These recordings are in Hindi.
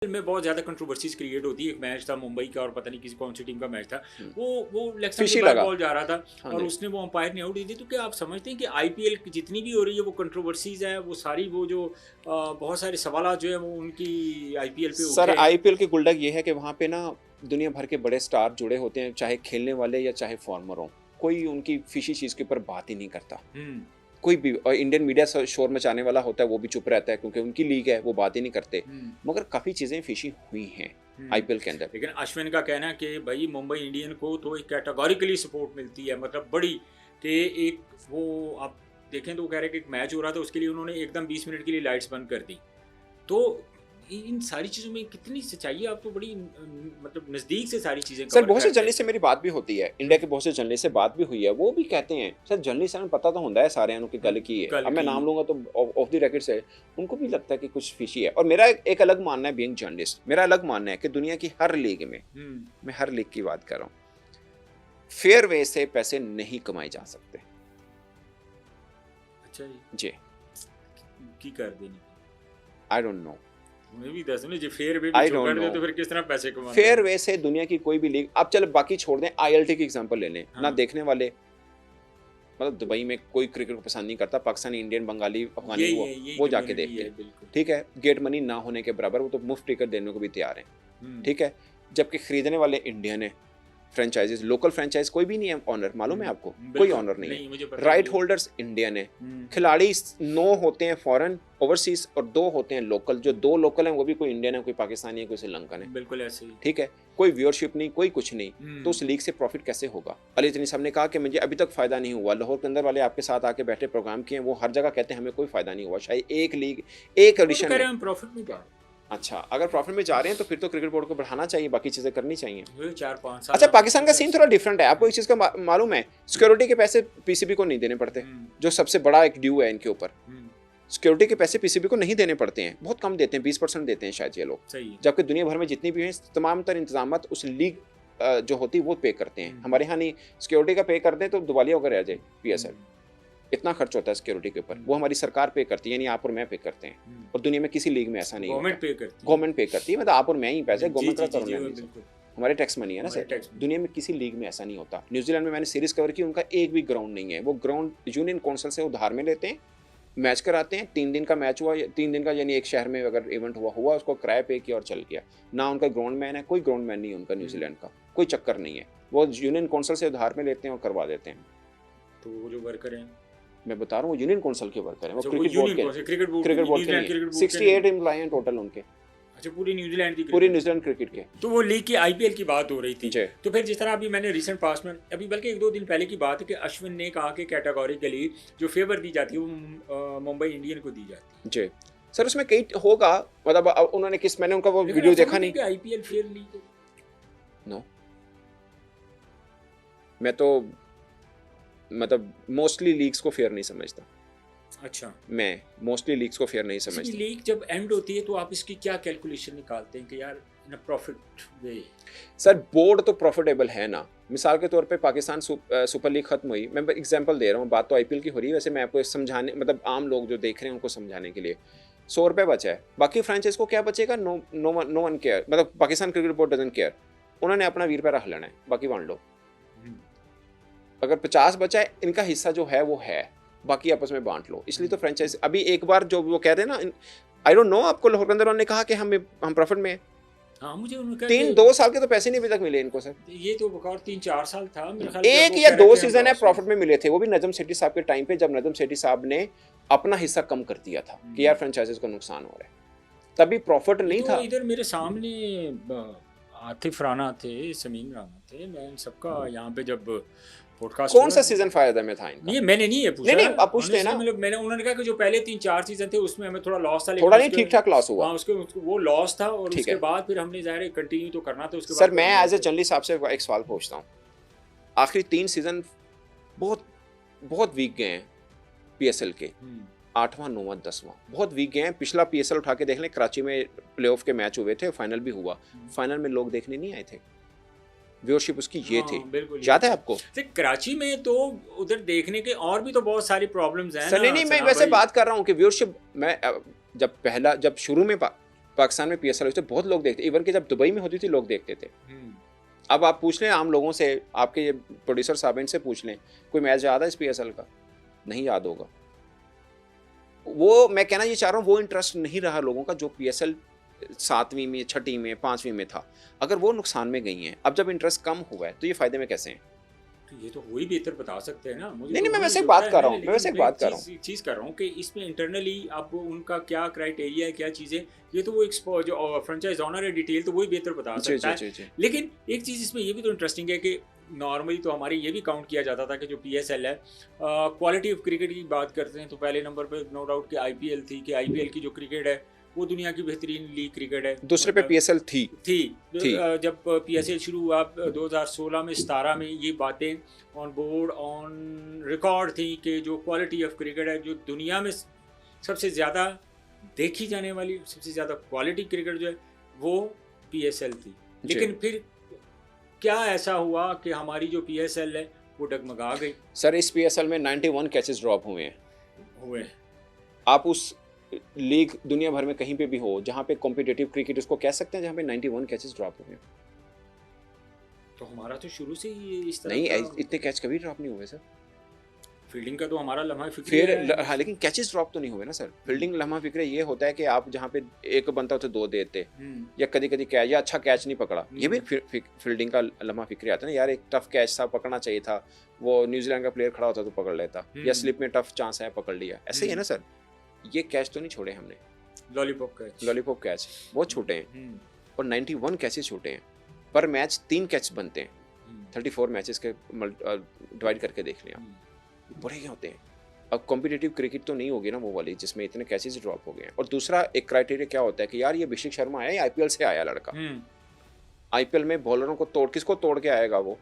में बहुत ज़्यादा कंट्रोवर्सीज क्रिएट होती है। एक मैच था मुंबई का और पता नहीं किसी कौन सी टीम का मैच था, वो लेग स्टंप के फिशी बाहर लगा। बॉल जा रहा था हाँ और जी। उसने वो अंपायर ने आउट दी थी। तो क्या आप समझते हैं कि आईपीएल जितनी भी हो रही है वो कंट्रोवर्सीज है, वो सारी वो जो बहुत सारे सवाल जो है वो उनकी आईपीएल पे सर उठे हैं? आईपीएल की गुल्डक ये है कि वहाँ पे ना दुनिया भर के बड़े स्टार जुड़े होते हैं, चाहे खेलने वाले या चाहे फॉर्मर हो। कोई उनकी फिशी चीज़ के ऊपर बात ही नहीं करता। हम्म। कोई भी, और इंडियन मीडिया शोर मचाने वाला होता है वो भी चुप रहता है क्योंकि उनकी लीग है, वो बात ही नहीं करते। हम्म। मगर काफ़ी चीज़ें फिशी हुई हैं हम्म। आईपीएल के अंदर। लेकिन अश्विन का कहना है कि भाई मुंबई इंडियन को तो एक कैटेगोरिकली सपोर्ट मिलती है, मतलब बड़ी, कि एक वो आप देखें तो वो कह रहे हैं कि एक मैच हो रहा था उसके लिए उन्होंने एकदम 20 मिनट के लिए लाइट्स बंद कर दी। तो इन सारी चीज़ों में कितनी सच्चाई है? आप तो बड़ी मतलब नज़दीक से सारी चीज़ें सर कवर बहुत से करते हैं। जर्नलिस्ट से मेरी बात भी होती है, इंडिया के बहुत से जर्नलिस्ट से बात भी हुई है, वो भी कहते हैं सर जर्नलिस्ट ने पता तो होता है सारे की गल की है। कल अब मैं की नाम लूंगा तो ऑफ द रिकॉर्ड से उनको भी लगता है कि कुछ फिशी है। और मेरा एक अलग मानना है, बीइंग जर्नलिस्ट मेरा अलग मानना है कि दुनिया की हर लीग में, मैं हर लीग की बात कर रहा हूँ, फेयर वे से पैसे नहीं कमाए जा सकते। अच्छा जी, की कर देनी आई डोंट नो, मैं भी दस जी फेयर वे भी आई छो डोंट कर दे नो। तो फिर किस तरह पैसे कमाते फेयर हैं? वे से दुनिया की कोई भी लीग, आप चलो बाकी छोड़ दें, आईएलटी की एग्जांपल ले लें ना। हाँ। देखने वाले मतलब दुबई में कोई क्रिकेट को पसंद नहीं करता, पाकिस्तानी, इंडियन, बंगाली, अफगानी यही वो जाके कम्युनिटी देखते है हैं। बिल्कुल। ठीक है, गेट मनी ना होने के बराबर वो तो मुफ्त टिकट देने को भी तैयार हैं। ठीक है, जबकि खरीदने वाले इंडियन है, फ्रेंचाइजीज, लोकल फ्रेंचाइज कोई भी नहीं है ऑनर, मालूम है आपको, कोई बिल्कुल ऑनर नहीं है। मुझे पता राइट है। होल्डर्स इंडियन है, हम्म। खिलाड़ी 9 होते हैं फॉरेन ओवरसीज और 2 होते हैं लोकल। जो 2 लोकल हैं वो भी कोई इंडियन है, कोई पाकिस्तानी है, कोई श्रीलंकन है। बिल्कुल ऐसे ही। ठीक है, कोई व्यूअरशिप नहीं, कोई कुछ नहीं, तो उस लीग से प्रॉफिट कैसे होगा? अली तनी साहब ने कहा कि मुझे अभी तक फायदा नहीं हुआ। लाहौर के अंदर वाले आपके साथ आके बैठे प्रोग्राम किए, वो हर जगह कहते हैं हमें कोई फायदा नहीं हुआ। शायद एक लीग, एक वो तो एडिशन कह रहे में। हैं हम प्रॉफिट में जा रहे अच्छा, अगर प्रॉफिट में जा रहे हैं तो फिर तो क्रिकेट बोर्ड को बढ़ाना चाहिए, बाकी चीजें करनी चाहिए। हैं 4-5 साल। अच्छा, पाकिस्तान का सीन थोड़ा डिफरेंट है, आपको इस चीज का मालूम है, सिक्योरिटी के पैसे पीसीबी को नहीं देने पड़ते, जो सबसे बड़ा एक ड्यू है इनके ऊपर। सिक्योरिटी के पैसे पीसीबी को नहीं देने पड़ते हैं, बहुत कम देते हैं, 20% देते हैं शायद ये लोग। सही है। जबकि दुनिया भर में जितनी भी हैं तमाम तर इंतजाम उस लीग जो होती है वो पे करते हैं। हमारे यहाँ नहीं, सिक्योरिटी का पे कर दें तो दिवालिया होकर रह जाए पीएसएल। इतना खर्च होता है सिक्योरिटी के ऊपर, वो हमारी सरकार पे करती है, यानी आप और मैं पे करते हैं। और दुनिया में किसी लीग में ऐसा नहीं होता। गवर्नमेंट पे करती है। गवर्नमेंट पे करती है, मतलब आप और मैं ही पैसे, गवर्नमेंट का जी, करोना बिल्कुल। हमारे टैक्स मनी है ना हमारे सर। tax money। दुनिया में किसी लीग में ऐसा नहीं होता। न्यूजीलैंड में मैंने सीरीज कवर की, उनका एक भी ग्राउंड नहीं है। वो ग्राउंड यूनियन काउंसिल से उधार में लेते हैं, मैच कराते हैं। 3 दिन का मैच हुआ, 3 दिन का, यानी एक शहर में अगर इवेंट हुआ उसको किराया पे किया और चल गया। ना उनका ग्राउंड मैन है, कोई ग्राउंड मैन नहीं है उनका, न्यूजीलैंड का कोई चक्कर नहीं है। वो यूनियन काउंसिल से उधार में लेते हैं और करवा देते हैं। तो वो जो वर्कर हैं, मैं बता रहा हूँ, वो यूनियन काउंसिल के वर्कर हैं, वो अच्छा, क्रिकेट बोर्ड के, क्रिकेट बोर्ड क्रिकेट बोर्ड के न्यूजीलैंड नहीं क्रिकेट है। बोर्ड 68 एम्प्लॉय हैं टोटल उनके, अच्छा पूरी न्यूजीलैंड की पूरी cricket। न्यूजीलैंड क्रिकेट के। तो वो लीग की आईपीएल की बात हो रही थी। जी। तो फिर जिस तरह अभी मैंने रिसेंट पास्ट में, अभी बल्कि 1-2 दिन पहले की बात है कि अश्विन ने कहा कि कैटेगोरिकली जो फेवर दी जाती है वो मुंबई इंडियन को दी जाती है। जी सर, उसमें कई होगा, मतलब अब उन्होंने किस, मैंने उनका वो लेकिन वीडियो आप देखा समझते नहीं। हैं कि आईपीएल फेयर लीग है? नो, मैं तो मतलब मोस्टली लीग्स को फेयर नहीं समझता। अच्छा, मैं मोस्टली लीग्स को फेयर नहीं इसकी समझता। लीग जब एंड होती है तो आप इसकी क्या कैलकुलेशन निकालते हैं कि यार in profit way? Sir board तो प्रॉफिटेबल है ना। मिसाल के तौर पे पाकिस्तान सुपर लीग खत्म हुई, मैं एग्जांपल दे रहा हूँ, बात तो आईपीएल की हो रही है, वैसे मैं आपको समझाने, मतलब आम लोग जो देख रहे हैं उनको समझाने के लिए। 100 रुपये बचा है, बाकी फ्रेंचाइज को क्या बचेगा? नो वन केयर, मतलब Pakistan cricket board doesn't care. उन्होंने अपना 20 रुपये रख लेना है, बाकी बांट लो। अगर 50 बचा है, इनका हिस्सा जो है वो है, बाकी आपस में बांट लो। इसलिए तो फ्रेंचाइज अभी एक बार जो वो कह रहे हैं ना, आई डोंट नो, आपको लाहौर के अंदर उन्होंने कहा कि हम प्रॉफिट में हैं। हाँ, मुझे उन्होंने 2 साल के तो पैसे नहीं अभी तक मिले इनको सर। ये तो बकौर 3-4 साल था मेरे ख्याल। एक या 2 सीजन है प्रॉफिट में मिले थे, वो भी नजम सेठी साहब के टाइम पे, जब नजम सेठी साहब ने अपना हिस्सा कम कर दिया था कि यार फ्रेंचाइजेस को नुकसान हो रहा है, तभी प्रॉफिट नहीं था। इधर मेरे सामने आतिफ राना थे, समीम राना थे, मैं इन सबका यहाँ पे जब पॉडकास्ट, कौन सा सीजन फायदा में था इनका? ये मैंने नहीं है पूछा। नहीं, आप पूछते हैं ना। मतलब मैंने, उन्होंने कहा कि जो पहले 3-4 सीजन थे उसमें हमें थोड़ा लॉस था, थोड़ा नहीं, ठीक ठाक लॉस हुआ। हाँ, उसके वो लॉस था और ठीक उसके है। बाद फिर हमने ज़ाहिर है कंटिन्यू तो करना था उसके सर बाद। मैं एज ए जर्नलिस्ट आपसे एक सवाल पूछता हूँ, आखिरी 3 सीजन बहुत बहुत वीक गए हैं पीएसएल के, 8वां 9वां 10वां बहुत वीक गए हैं। पिछला पीएसएल उठा के देख लें, कराची में प्लेऑफ के मैच हुए थे, फाइनल भी हुआ, फाइनल में लोग देखने नहीं आए थे, व्यूअरशिप उसकी ये थी, याद है आपको? कराची में तो उधर देखने के और भी तो बहुत सारी प्रॉब्लम्स हैं सर। नहीं, मैं वैसे बात कर रहा हूँ कि व्यूअरशिप, मैं जब शुरू में पाकिस्तान में पीएसएल होती थी, बहुत लोग देखते, इवन कि जब दुबई में होती थी लोग देखते थे। अब आप पूछ लें आम लोगों से, आपके ये प्रोड्यूसर साहब इनसे पूछ लें, कोई मैच याद है इस पीएसएल का? नहीं याद होगा। वो मैं कहना ये चाह रहा हूँ, वो इंटरेस्ट नहीं रहा लोगों का जो पीएसएल 7वीं में, 6ठी में, 5वीं में था। अगर वो नुकसान में गई हैं, अब जब इंटरेस्ट कम हुआ है तो ये फायदे में कैसे हैं? तो ये तो वही बेहतर बता सकते हैं ना। मुझे नहीं तो नहीं, मैं वही वैसे जो बात है कर रहा ना, हूँ, मैं वैसे लेकिन बात कर रहा हूँ। चीज़ कर रहा हूँ कि इसमें इंटरनली अब उनका क्या क्राइटेरिया है, क्या चीज़ें, ये तो वो जो फ्रेंचाइज ऑनर है डिटेल तो वही बेहतर बता जी सकता जी है। जी जी। लेकिन एक चीज़ इसमें ये भी तो इंटरेस्टिंग है कि नॉर्मली तो हमारी ये भी काउंट किया जाता था कि जो पीएसएल है, क्वालिटी ऑफ क्रिकेट की बात करते हैं तो पहले नंबर पे नो डाउट कि आईपीएल थी, कि आईपीएल की जो क्रिकेट है वो दुनिया की बेहतरीन लीग क्रिकेट है। दूसरे पे मतलब पीएसएल थी। जब पीएसएल शुरू हुआ 2016 में, 17 में, ये बातें ऑन बोर्ड ऑन रिकॉर्ड थी कि जो क्वालिटी ऑफ क्रिकेट है, जो दुनिया में सबसे ज़्यादा देखी जाने वाली, सबसे ज़्यादा क्वालिटी क्रिकेट जो है वो पीएसएल थी। लेकिन फिर क्या ऐसा हुआ कि हमारी जो पीएसएल है वो डगमगा गई। सर इस पीएसएल में 91 कैचेस ड्रॉप हुए हैं। आप उस लीग दुनिया भर में कहीं पे भी हो जहां पे कॉम्पिटिटिव क्रिकेट उसको कह सकते हैं जहां पे 91 कैचेस ड्रॉप हुए हैं? तो हमारा तो शुरू से ही इस तरह नहीं, का इतने कैच कभी ड्रॉप नहीं हुए सर। फील्डिंग का तो हमारा लम्हा फिक्र फिर है। हाँ, लेकिन कैचेस ड्रॉप तो नहीं हुए ना सर। फील्डिंग लम्हा फिक्र ये होता है कि आप जहाँ पे एक बनता हो तो 2 देते, या कभी कभी कैच या अच्छा कैच नहीं पकड़ा, ये भी फील्डिंग का लम्हा फिक्र आता है ना यार। एक टफ कैच था, पकड़ना चाहिए था, वो न्यूजीलैंड का प्लेयर खड़ा होता तो पकड़ लेता, या स्लिप में टफ चांस है पकड़ लिया, ऐसे ही है ना सर। ये कैच तो नहीं छोड़े हमने, लॉलीपॉप कैच बहुत छोटे हैं, और 91 कैचेस छोटे हैं। पर मैच 3 कैच बनते हैं, 34 मैचेस के डिवाइड करके देख लें आप, बड़े होते हैं। अब कॉम्पिटिटिव क्रिकेट तो नहीं होगी ना वो वाली जिसमें इतने कैचेस ड्रॉप हो गए हैं। और दूसरा एक क्राइटेरिया क्या होता है कि यार ये अभिषेक शर्मा आया, आईपीएल से आया लड़का, आईपीएल में बॉलरों को किसको तोड़ के आएगा? वो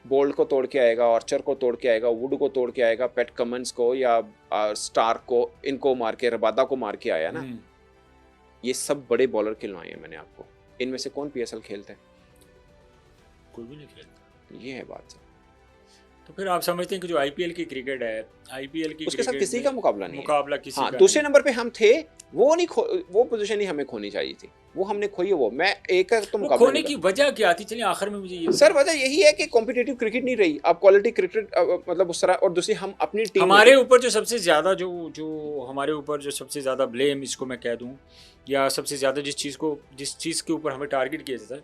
बोल्ट को तोड़ के आएगा, आर्चर को तोड़ के आएगा, वुड को तोड़ के आएगा, पैट कमिंस को या स्टार्क को, इनको मार के, रबादा को मार के आया ना। ये सब बड़े बॉलर खिलवाए हैं मैंने आपको। इनमें से कौन पीएसएल खेलता है? कोई भी नहीं खेलता। ये है बात सर। तो फिर आप समझते हैं कि जो आईपीएल की क्रिकेट है, आईपीएल की उसके साथ किसी का मुकाबला नहीं है। किसी हाँ, का दूसरे नंबर पे हम थे, वो पोजीशन ही हमें खोनी चाहिए थी, वो हमने खोई है। वो मैं एक तो मुकाबला खोने की वजह क्या थी? चलिए आखिर में मुझे ये सर वजह यही है कि कॉम्पिटिटिव क्रिकेट नहीं रही। अब क्वालिटी क्रिकेट मतलब उस तरह, और दूसरी हम अपनी टीम हमारे ऊपर जो सबसे ज़्यादा जो हमारे ऊपर जो सबसे ज़्यादा ब्लेम इसको मैं कह दूँ, या सबसे ज़्यादा जिस चीज़ के ऊपर हमें टारगेट किया जाता है,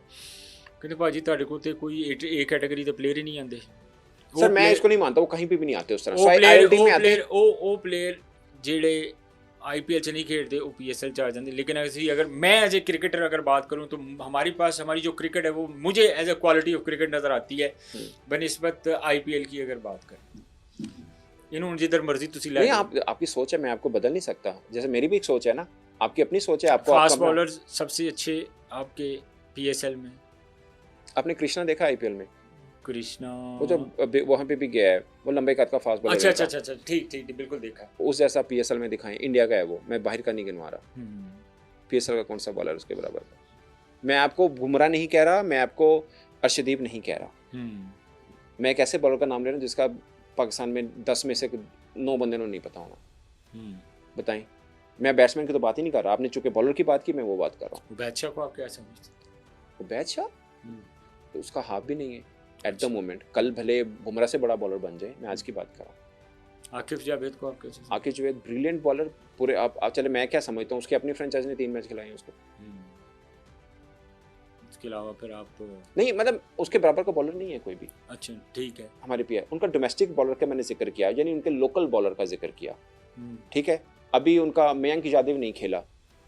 कहते भाजी ताड़े को तो कोई ए कैटेगरी के प्लेयर ही नहीं आते। सर मैं इसको नहीं मानता, वो कहीं पे भी नहीं आते उस तरह। ओ प्लेयर जेड़े आईपीएल च नहीं खेलते वो पीएसएल च आ जाते। लेकिन अगर मैं एज ए क्रिकेटर अगर बात करूं तो हमारी जो क्रिकेट है वो मुझे as a quality of cricket नज़र आती है बनिस्बत आईपीएल की। अगर बात करें इन्होंने जिधर मर्जी तुसी ला, आपकी सोच है, मैं आपको बदल नहीं सकता। जैसे मेरी भी एक सोच है ना, आपकी अपनी सोच है। आपको फास्ट बॉलर सबसे अच्छे आपके पीएसएल में आपने कृष्णा देखा आईपीएल में? कृष्णा वो जो वहाँ पे भी गया है, वो लंबे कद का फास्ट बॉलर। अच्छा ठीक बिल्कुल देखा। उस जैसा पीएसएल में दिखाएं, इंडिया का है वो, मैं बाहर का नहीं गिनवा रहा। पीएसएल का कौन सा बॉलर उसके बराबर का? मैं आपको बुमराह नहीं कह रहा, मैं आपको अर्शदीप नहीं कह रहा। मैं एक ऐसे बॉलर का नाम ले रहा हूँ जिसका पाकिस्तान में 10 में से 9 बंदे को नहीं पता होना। बताएं, मैं बैट्समैन की तो बात ही नहीं कर रहा। आपने चूंकि बॉलर की बात की, मैं वो बात कर रहा हूँ। बादशाह को आप क्या समझते? वो बादशाह तो उसका हाफ भी नहीं है एट द मोमेंट। कल भले बुमराह से बड़ा बॉलर बन जाए, मैं आज की बात कर रहा हूँ। आकिफ जावेद को आप कैसे? आकिफ जावेद ब्रिलियंट बॉलर पूरे। आप चले, मैं क्या समझता हूँ, उसकी अपनी फ्रेंचाइज ने 3 मैच खिलाए हैं उसको। इसके अलावा फिर आप तो नहीं, मतलब उसके बराबर का बॉलर नहीं है कोई भी। अच्छा ठीक है। हमारे पीआर उनका डोमेस्टिक बॉलर का मैंने जिक्र किया, यानी उनके लोकल बॉलर का जिक्र किया। ठीक है, अभी उनका मयंक यादव नहीं खेला।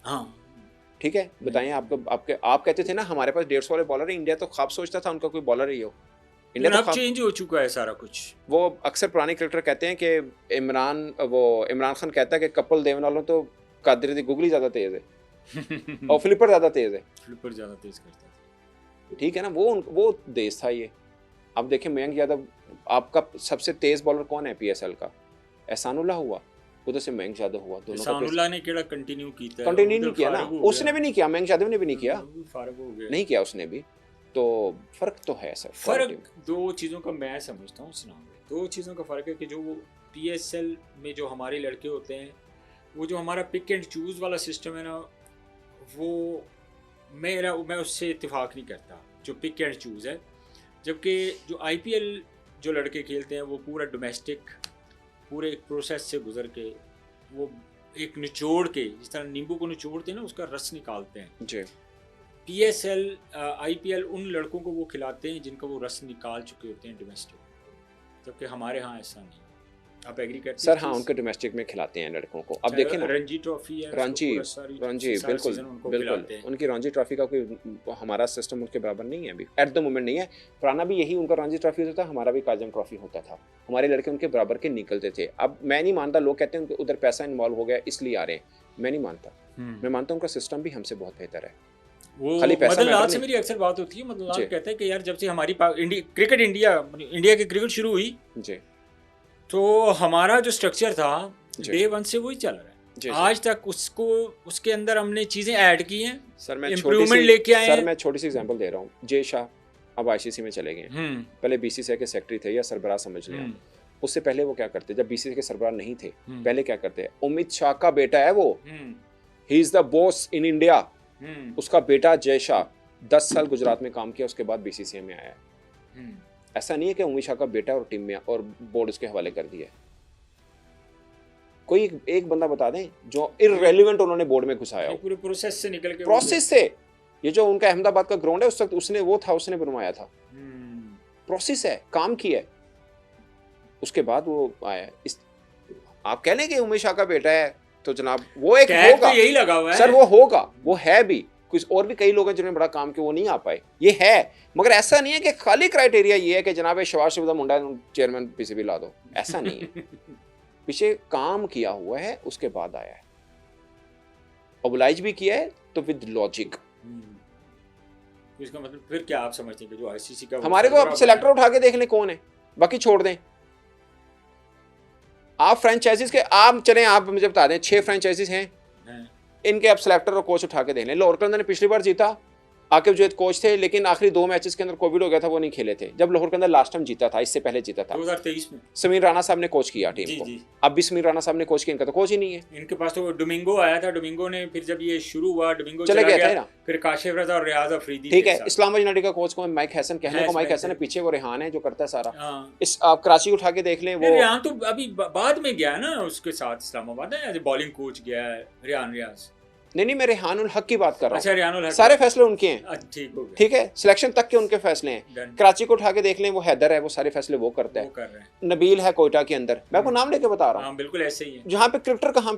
हाँ ठीक है, बताएं आप कहते थे ना हमारे पास 150 वाले बॉलर है। इंडिया तो ख्वाब सोचता था उनका कोई बॉलर ही हो। इंडिया तो चेंज हो चुका है सारा कुछ। वो अक्सर पुराने क्रिकेटर कहते हैं कि इमरान खान कहता है कि कपिल देव नालों तो कादरी दी गुगली ज़्यादा तेज़ है और फ्लिपर ज़्यादा तेज़ है। फ्लिपर ज़्यादा तेज़ करता था। ठीक है ना, वो देश था ये। अब देखें मयंक यादव, आपका सबसे तेज़ बॉलर कौन है पीएसएल का? एहसानुल्लाह हुआ, उधर से मयंक यादव हुआ। दोनों एहसानुल्लाह ने केड़ा कंटिन्यू कीता है? कंटिन्यू नहीं किया ना, उसने भी नहीं किया, मयंक यादव ने भी नहीं किया, फारग हो गया, नहीं किया उसने भी। तो फर्क तो है सर। फर्क दो चीज़ों का मैं समझता हूँ सुना, 2 चीज़ों का फ़र्क है कि जो पीएसएल में जो हमारे लड़के होते हैं, वो जो हमारा पिक एंड चूज़ वाला सिस्टम है ना, वो मैं उससे इत्तेफाक नहीं करता जो पिक एंड चूज़ है, जबकि जो आईपीएल जो लड़के खेलते हैं वो पूरा डोमेस्टिक पूरे एक प्रोसेस से गुजर के वो एक निचोड़ के, जिस तरह नींबू को निचोड़ते हैं ना उसका रस निकालते हैं जी। पीएसएल आईपीएल उन लड़कों को वो खिलाते हैं जिनका वो रस निकाल चुके होते हैं डोमेस्टिक, जबकि हमारे यहाँ ऐसा नहीं। आप एग्री करते हैं सर हाँ, उनके डोमेस्टिक में खिलाते हैं लड़कों को। अब देखिए ना, रणजी ट्रॉफी है, रणजी बिल्कुल उनको बिल्कुल खिलाते हैं। उनकी रणजी ट्रॉफी का कोई हमारा सिस्टम उनके बराबर नहीं है अभी, एट द मोमेंट नहीं है। पुराना भी यही उनका रणजी ट्रॉफी होता था, हमारा भी काजम ट्रॉफी होता था, हमारे लड़के उनके बराबर के निकलते थे। अब मैं नहीं मानता, लोग कहते हैं उधर पैसा इन्वॉल्व हो गया इसलिए आ रहे हैं, मैं नहीं मानता। मैं मानता हूँ उनका सिस्टम भी हमसे बहुत बेहतर है। वो खाली पैसा मदन लाल मैटर से नहीं। मेरी अक्सर बात होती है, मदन लाल कहते हैं कि यार जब से हमारी क्रिकेट इंडिया की क्रिकेट शुरू हुई जी तो हमारा जो स्ट्रक्चर था जी। डे वन से वही चल रहा जी, है जी। आज तक। उसके अंदर हमने चीज़ें ऐड की हैं, सर मैं इम्प्रूवमेंट लेके आए हैं। सर मैं छोटी सी एग्जांपल दे रहा हूँ। जय शाह अब आईसीसी में चले गए, पहले बीसीसीआई के सेक्रेटरी थे या सरबराह समझ लें। उससे पहले वो क्या करते, जब बीसीसीआई के सरबराह नहीं थे, पहले क्या करते, अमित शाह का बेटा है वो, he is the boss in India. उसका बेटा जय शाह 10 साल गुजरात में काम किया, उसके बाद बीसीसीआई में आया है। ऐसा नहीं है कि अमित शाह का बेटा और टीम में और बोर्ड उसके हवाले कर दिया। कोई एक बंदा बता दें जो इररेलेवेंट उन्होंने बोर्ड में घुसाया हो, पूरे प्रोसेस से निकल के प्रोसेस से। ये जो उनका अहमदाबाद का ग्राउंड है उस वक्त उसने वो था, उसने बनवाया था, प्रोसेस है, काम किया है, उसके बाद वो आया। आप कह लें कि उमेश शाह का बेटा है तो जनाब वो एक होगा, तो यही लगा हुआ है सर वो होगा, वो है भी। कुछ और भी कई लोग हैं जिन्होंने बड़ा काम किया, वो नहीं आ पाए, ये है। मगर ऐसा नहीं है कि खाली क्राइटेरिया ये है कि जनाब शहबाज शरीफ दा मुंडा चेयरमैन पीसीबी ला दो, ऐसा नहीं है। पीछे काम किया हुआ है, उसके बाद आया है, ओबलाइज भी किया है तो विद लॉजिक। इसका मतलब फिर क्या आप समझते हैं कि जो आईसीसी का हमारे को आप सिलेक्टर उठा के देख लें कौन है, बाकी छोड़ दें। आप फ्रेंचाइजीज के आप चलें, आप मुझे बता दें 6 फ्रेंचाइजीज हैं, इनके आप सिलेक्टर और कोच उठा के देख लें। लाहौर कलंदर ने पिछली बार जीता, आकिब जुनैद कोच थे, लेकिन आखिरी 2 मैचेस के अंदर कोविड हो गया था, वो नहीं खेले थे। जब लाहौर के अंदर लास्ट टाइम जीता था, इससे पहले जीता था 2023 में, समीर राणा साहब ने कोच किया टीम को। अब भी समीर राणा साहब ने कोच किया, इनका तो कोच ही नहीं है। इनके पास तो डोमिंगो आया था, डोमिंगो ने फिर जब ये शुरू हुआ डोमिंगो चले गए थे ना, फिर काशिफ रजा और रियाज अफरीदी। ठीक है, इस्लामाबाद यूनाइटेड का कोच को माइक हैसन, कहने को माइक हैसन है, पीछे वो रेहान है जो करता है सारा। इस आप कराची उठा के देख लें, वो रेहान तो अभी बाद में गया ना उसके साथ इस्लामाबाद है, एज बॉलिंग कोच गया है रेहान रियाज। नहीं, मैं रेहानुल हक की बात कर रहा हूँ। अच्छा, रेहानुल हक, सारे फैसले उनके हैं। ठीक हो गया, ठीक है, सिलेक्शन तक के उनके फैसले हैं। कराची को उठा के देख लें, वो हैदर है, वो सारे फैसले वो करता है। नबील है कोयटा के अंदर, मैं आपको नाम लेके बता रहा हूँ, बिल्कुल ऐसे ही है। जहाँ पे क्रिकेटर कहाँ पे